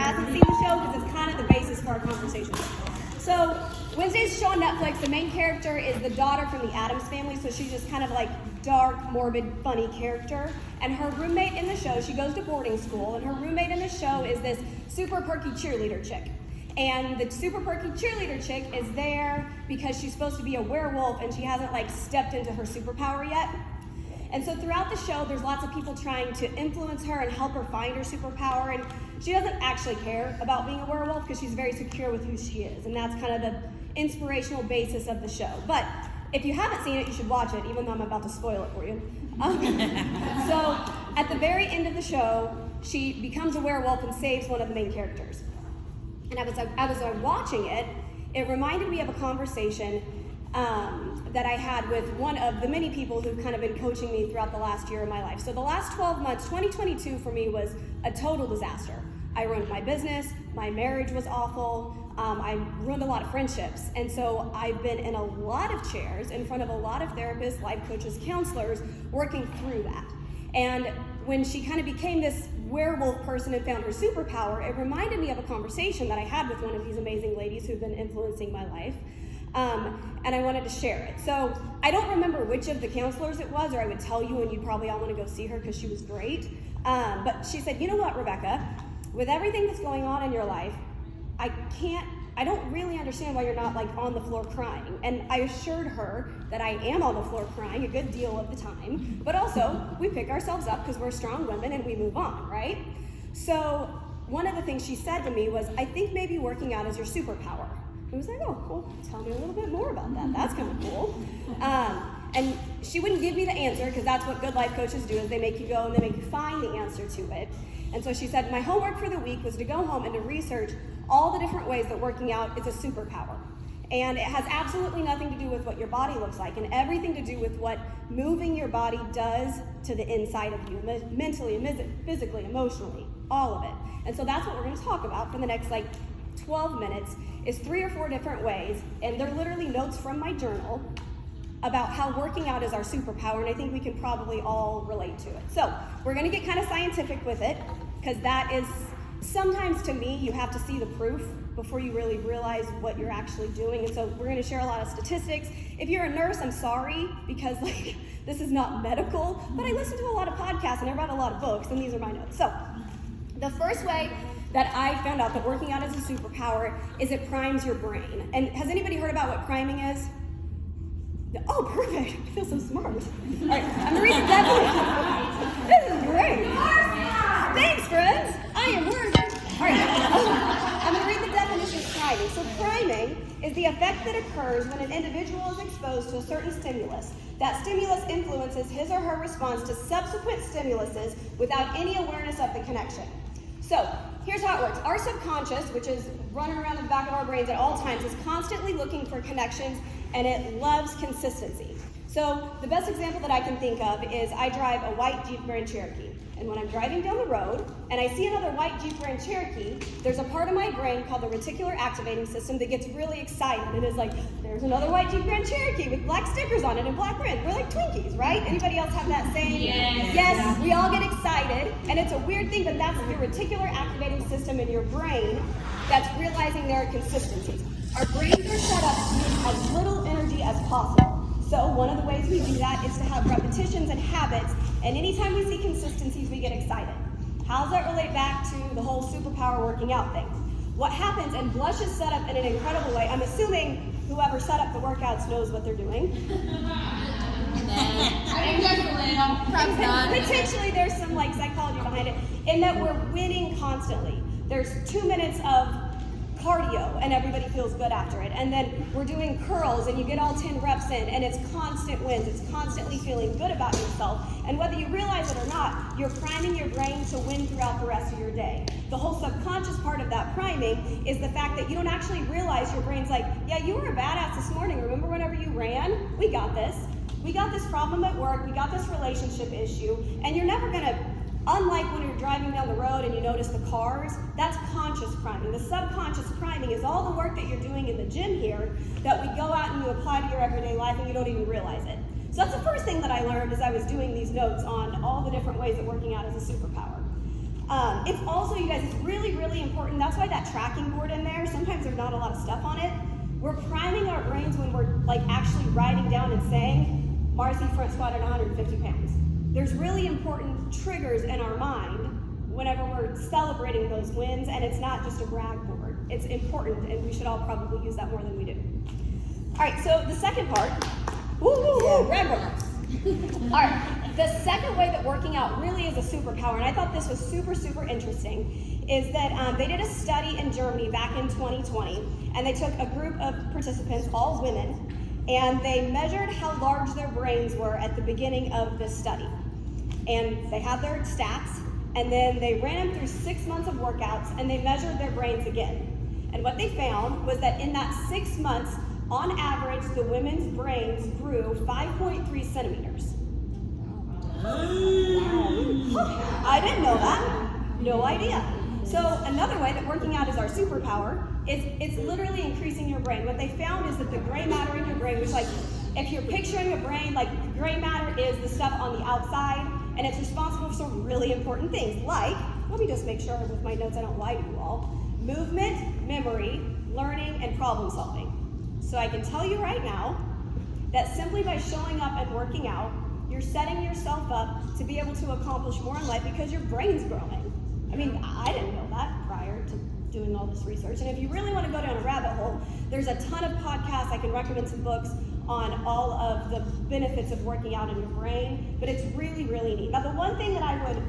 hasn't seen the show because it's kind of the basis for our conversation. So Wednesday's show on Netflix, the main character is the daughter from the Addams family, so she's just kind of like dark, morbid, funny character. And her roommate in the show, she goes to boarding school, and her roommate in the show is this super perky cheerleader chick. And the super perky cheerleader chick is there because she's supposed to be a werewolf and she hasn't like stepped into her superpower yet. And so throughout the show, there's lots of people trying to influence her and help her find her superpower. And she doesn't actually care about being a werewolf because she's very secure with who she is. And that's kind of the inspirational basis of the show. But if you haven't seen it, you should watch it, even though I'm about to spoil it for you. So at the very end of the show, she becomes a werewolf and saves one of the main characters. And as I was watching it, it reminded me of a conversation that I had with one of the many people who've kind of been coaching me throughout the last year of my life. So the last 12 months, 2022 for me was a total disaster. I ruined my business, my marriage was awful, I ruined a lot of friendships. And so I've been in a lot of chairs in front of a lot of therapists, life coaches, counselors, working through that. And when she kind of became this werewolf person and found her superpower, it reminded me of a conversation that I had with one of these amazing ladies who've been influencing my life. And I wanted to share it. So I don't remember which of the counselors it was, or I would tell you and you'd probably all want to go see her because she was great. But she said, you know what, Rebecca, with everything that's going on in your life, I don't really understand why you're not like on the floor crying. And I assured her that I am on the floor crying a good deal of the time, but also we pick ourselves up because we're strong women and we move on, right? So one of the things she said to me was, I think maybe working out is your superpower. I was like, oh, well, tell me a little bit more about that. That's kind of cool. And she wouldn't give me the answer because that's what good life coaches do, is they make you go and they make you find the answer to it. And so she said, my homework for the week was to go home and to research all the different ways that working out is a superpower. And it has absolutely nothing to do with what your body looks like and everything to do with what moving your body does to the inside of you, mentally, physically, emotionally, all of it. And so that's what we're going to talk about for the next 12 minutes, is 3 or 4 different ways, and they're literally notes from my journal about how working out is our superpower, and I think we can probably all relate to it. So we're going to get kind of scientific with it, because that is, sometimes to me, you have to see the proof before you really realize what you're actually doing. And so we're going to share a lot of statistics. If you're a nurse, I'm sorry, because this is not medical, but I listen to a lot of podcasts and I read a lot of books, and these are my notes. So the first way that I found out that working out is a superpower is it primes your brain. And has anybody heard about what priming is? Oh, perfect. I feel so smart. All right, I'm going to read the definition. This is great. Thanks, friends. I am worthy. All right, I'm going to read the definition of priming. So priming is the effect that occurs when an individual is exposed to a certain stimulus. That stimulus influences his or her response to subsequent stimuluses without any awareness of the connection. So here's how it works. Our subconscious, which is running around in the back of our brains at all times, is constantly looking for connections, and it loves consistency. So the best example that I can think of is I drive a white Jeep Grand Cherokee. And when I'm driving down the road and I see another white Jeep Grand Cherokee, there's a part of my brain called the reticular activating system that gets really excited. And is like, there's another white Jeep Grand Cherokee with black stickers on it and black rims. We're like Twinkies, right? Anybody else have that same? Yes, we all get excited. And it's a weird thing, but that's your reticular activating system in your brain that's realizing there are consistencies. Our brains are set up to use as little energy as possible. So one of the ways we do that is to have repetitions and habits, and anytime we see consistencies, we get excited. How does that relate back to the whole superpower working out thing? What happens, and Blush is set up in an incredible way. I'm assuming whoever set up the workouts knows what they're doing. Potentially there's some psychology behind it, in that we're winning constantly. There's 2 minutes of cardio and everybody feels good after it, and then we're doing curls and you get all 10 reps in, and it's constant wins. It's constantly feeling good about yourself, and whether you realize it or not, you're priming your brain to win throughout the rest of your day. The whole subconscious part of that priming is the fact that you don't actually realize your brain's like, yeah, you were a badass this morning. Remember whenever you ran? We got this. We got this problem at work. We got this relationship issue, and you're never gonna, unlike when you're driving down the road and you notice the cars, that's conscious priming. The subconscious priming is all the work that you're doing in the gym here that we go out and you apply to your everyday life and you don't even realize it. So that's the first thing that I learned as I was doing these notes on all the different ways that working out is a superpower. It's also, you guys, it's really, really important important. That's why that tracking board in there, sometimes there's not a lot of stuff on it. We're priming our brains when we're like actually writing down and saying, Marcy front squatted 150 pounds. There's really important triggers in our mind whenever we're celebrating those wins, and it's not just a brag board. It's important, and we should all probably use that more than we do. All right, so the second part, brag board. All right, the second way that working out really is a superpower, and I thought this was super, super interesting, is that they did a study in Germany back in 2020, and they took a group of participants, all women, and they measured how large their brains were at the beginning of this study. And they had their stats, and then they ran them through 6 months of workouts, and they measured their brains again. And what they found was that in that 6 months, on average, the women's brains grew 5.3 centimeters. I didn't know that. No idea. So another way that working out is our superpower is it's literally increasing your brain. What they found is that the gray matter in your brain, which like, if you're picturing a brain, like gray matter is the stuff on the outside, and it's responsible for some really important things, like, let me just make sure with my notes I don't lie to you all, movement, memory, learning, and problem solving. So I can tell you right now that simply by showing up and working out, you're setting yourself up to be able to accomplish more in life because your brain's growing. I mean, I didn't know that prior to doing all this research. And if you really want to go down a rabbit hole, there's a ton of podcasts. I can recommend some books on all of the benefits of working out in your brain, but it's really, really neat. Now, the one thing that I would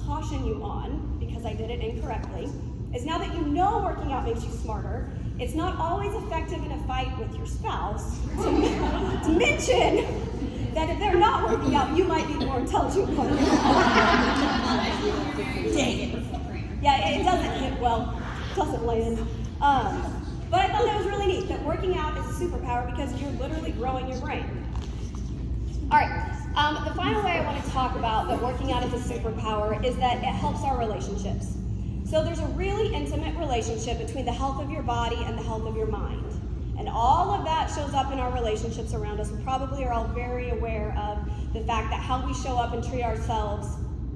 caution you on, because I did it incorrectly, is now that you know working out makes you smarter, it's not always effective in a fight with your spouse to mention that if they're not working out, you might be the more intelligent one. Dang it. Yeah, it doesn't hit well, doesn't land. But I thought that was really neat, that working out is a superpower because you're literally growing your brain. All right, the final way I want to talk about that working out is a superpower is that it helps our relationships. So there's a really intimate relationship between the health of your body and the health of your mind. And all of that shows up in our relationships around us. We probably are all very aware of the fact that how we show up and treat ourselves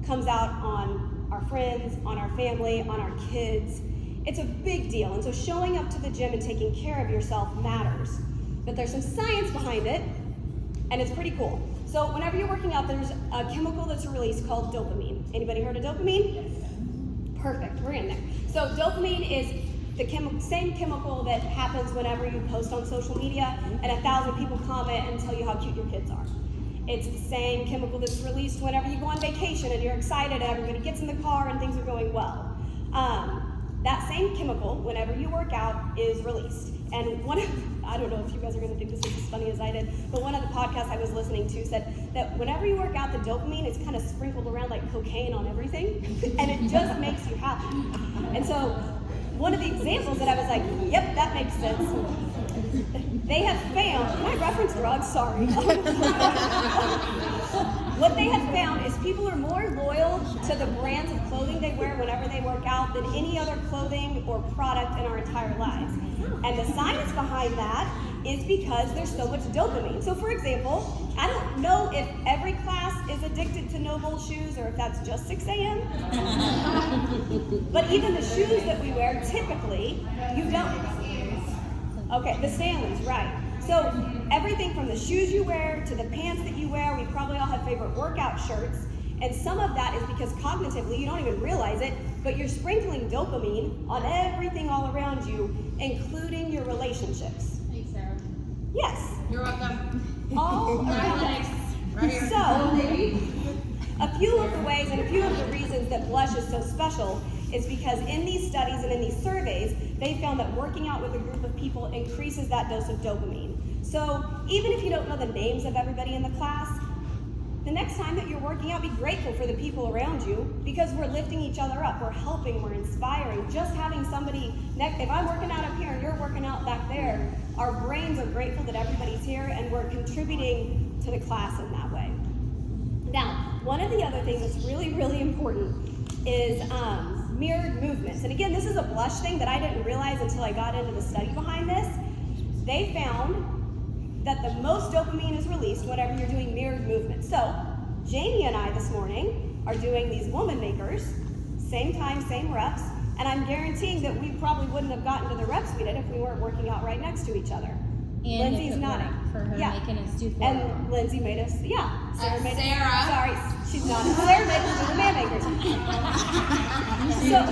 comes out on our friends, on our family, on our kids. It's a big deal. And so showing up to the gym and taking care of yourself matters. But there's some science behind it, and it's pretty cool. So whenever you're working out, there's a chemical that's released called dopamine. Anybody heard of dopamine? Perfect, we're in there. So dopamine is the same chemical that happens whenever you post on social media and 1,000 people comment and tell you how cute your kids are. It's the same chemical that's released whenever you go on vacation and you're excited and everybody gets in the car and things are going well. That same chemical, whenever you work out, is released. And I don't know if you guys are going to think this is as funny as I did, but one of the podcasts I was listening to said that whenever you work out, the dopamine is kind of sprinkled around like cocaine on everything, and it just makes you happy. And so one of the examples that I was like, yep, that makes sense. They have found, can I reference drugs? Sorry. What they have found is people are more loyal to the brands of clothing they wear whenever they work out than any other clothing or product in our entire lives. And the science behind that is because there's so much dopamine. So for example, I don't know if every class is addicted to no-bull shoes or if that's just 6 a.m. But even the shoes that we wear, typically, you don't. Okay, the Stanleys, right. So everything from the shoes you wear to the pants that you wear, we probably all have favorite workout shirts. And some of that is because cognitively, you don't even realize it, but you're sprinkling dopamine on everything all around you, including your relationships. Thanks, Sarah. Yes. You're welcome. All around us. Right here. So, a few of the ways and a few of the reasons that blush is so special is because in these studies and in these surveys, they found that working out with a group of people increases that dose of dopamine. So even if you don't know the names of everybody in the class, the next time that you're working out, be grateful for the people around you because we're lifting each other up, we're helping, we're inspiring. Just having somebody next, if I'm working out up here and you're working out back there, our brains are grateful that everybody's here and we're contributing to the class in that way. Now, one of the other things that's really, really important is mirrored movements. And again, this is a blush thing that I didn't realize until I got into the study behind this. They found that the most dopamine is released whenever you're doing mirrored movements. So, Jamie and I this morning are doing these woman makers, same time, same reps, And I'm guaranteeing that we probably wouldn't have gotten to the reps we did if we weren't working out right next to each other. And Lindsay's if it nodding. weren't for her making us do 4 And Lindsay made us, Sarah made Sarah. us, sorry, she's not. Sarah made us do the man makers. Lindsay's like,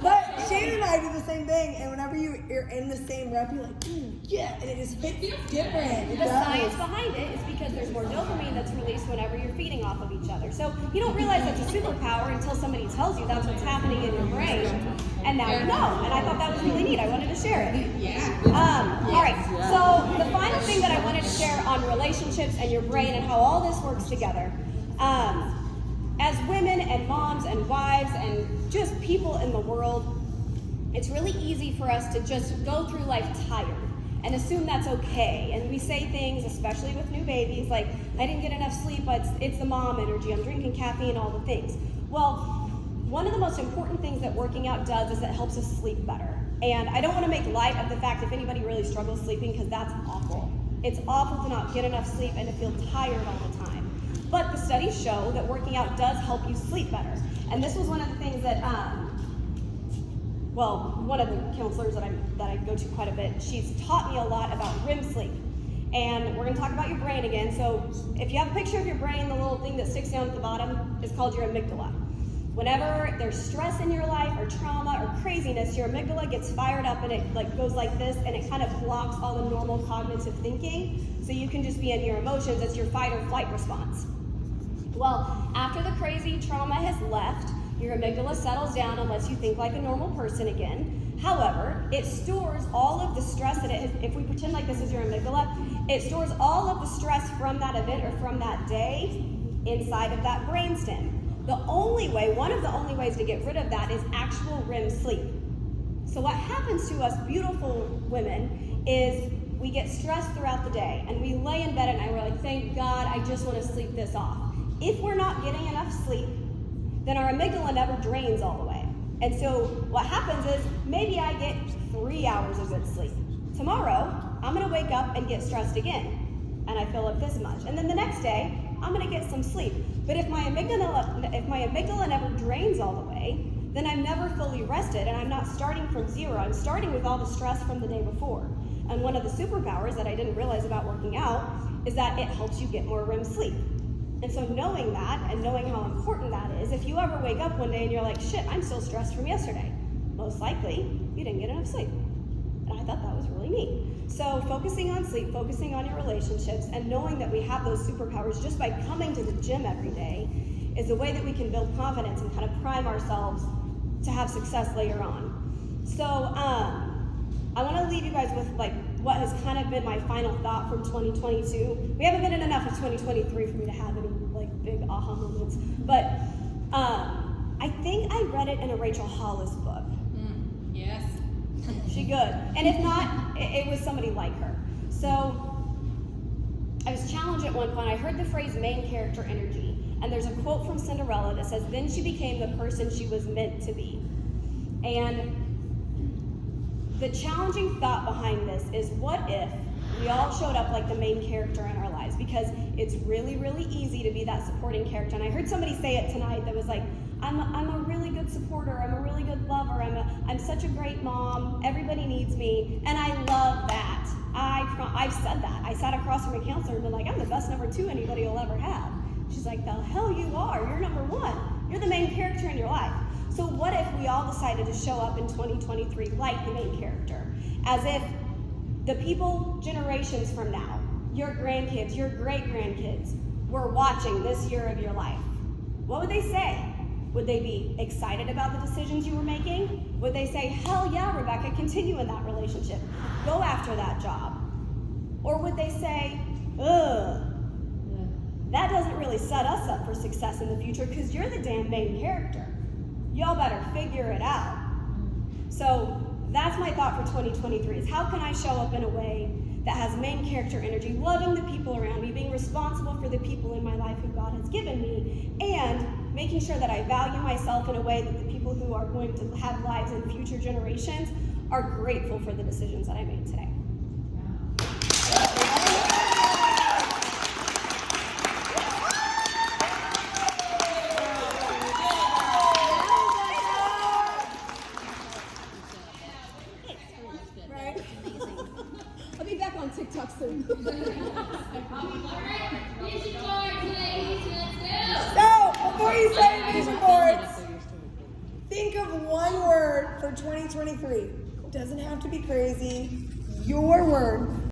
But Shane and I do the same thing, and whenever you're in the same rep, you're like, yeah, and it just hits different. It The does. science behind it is because there's more dopamine that's released whenever you're feeding off of each other. So you don't realize that's a superpower until somebody tells you that's what's happening in your brain. And now you know. And I thought that was really neat. I wanted to share it. All right. So the final thing that I wanted to share on relationships and your brain and how all this works together. As women and moms and wives and just people in the world, it's really easy for us to just go through life tired and assume that's okay. And we say things, especially with new babies, like, I didn't get enough sleep, but it's the mom energy, I'm drinking caffeine, all the things. Well, one of the most important things that working out does is it helps us sleep better. And I don't want to make light of the fact if anybody really struggles sleeping, because that's awful. It's awful to not get enough sleep and to feel tired all the time. But the studies show that working out does help you sleep better. And this was one of the things that, one of the counselors that I go to quite a bit, she's taught me a lot about REM sleep. And we're gonna talk about your brain again. So if you have a picture of your brain, the little thing that sticks down at the bottom is called your amygdala. Whenever there's stress in your life or trauma or craziness, your amygdala gets fired up and it goes like this, and it kind of blocks all the normal cognitive thinking. So you can just be in your emotions. It's your fight or flight response. Well, after the crazy trauma has left, your amygdala settles down and lets you think like a normal person again. However, it stores all of the stress that it has. If we pretend like this is your amygdala, it stores all of the stress from that event or from that day inside of that brainstem. One of the only ways to get rid of that is actual REM sleep. So what happens to us beautiful women is we get stressed throughout the day and we lay in bed at night and we're like, thank God, I just want to sleep this off. If we're not getting enough sleep, then our amygdala never drains all the way. And so what happens is maybe I get 3 hours of good sleep. Tomorrow, I'm gonna wake up and get stressed again. And I fill up this much. And then the next day, I'm gonna get some sleep. But if my amygdala never drains all the way, then I'm never fully rested and I'm not starting from zero. I'm starting with all the stress from the day before. And one of the superpowers that I didn't realize about working out is that it helps you get more REM sleep. And so knowing that and knowing how important that is, if you ever wake up one day and you're like, shit, I'm still stressed from yesterday, most likely you didn't get enough sleep. And I thought that was really neat. So focusing on sleep, focusing on your relationships, and knowing that we have those superpowers just by coming to the gym every day is a way that we can build confidence and kind of prime ourselves to have success later on. So I want to leave you guys with like what has kind of been my final thought from 2022. We haven't been in enough of 2023 for me to have any like big aha moments, but I think I read it in a Rachel Hollis book. Yes. She good. And if not, it was somebody like her. So I was challenged at one point. I heard the phrase main character energy. And there's a quote from Cinderella that says, then she became the person she was meant to be. And the challenging thought behind this is, what if we all showed up like the main character in our lives? Because it's really, really easy to be that supporting character. And I heard somebody say it tonight that was like, I'm a really good supporter, I'm a really good lover, I'm such a great mom, everybody needs me, and I love that. I've said that. I sat across from a counselor and been like, I'm the best number 2 anybody will ever have. She's like, the hell you are, you're number 1. You're the main character in your life. So what if we all decided to show up in 2023 like the main character? As if the people generations from now, your grandkids, your great-grandkids, were watching this year of your life. What would they say? Would they be excited about the decisions you were making? Would they say, hell yeah, Rebecca, continue in that relationship. Go after that job. Or would they say, ugh, that doesn't really set us up for success in the future because you're the damn main character. Y'all better figure it out. So that's my thought for 2023 is how can I show up in a way that has main character energy, loving the people around me, being responsible for the people in my life who God has given me, and making sure that I value myself in a way that the people who are going to have lives in future generations are grateful for the decisions that I made today. Right? I'll be back on TikTok soon. So, before you say your vision boards, think of one word for 2023. Doesn't have to be crazy. Your word.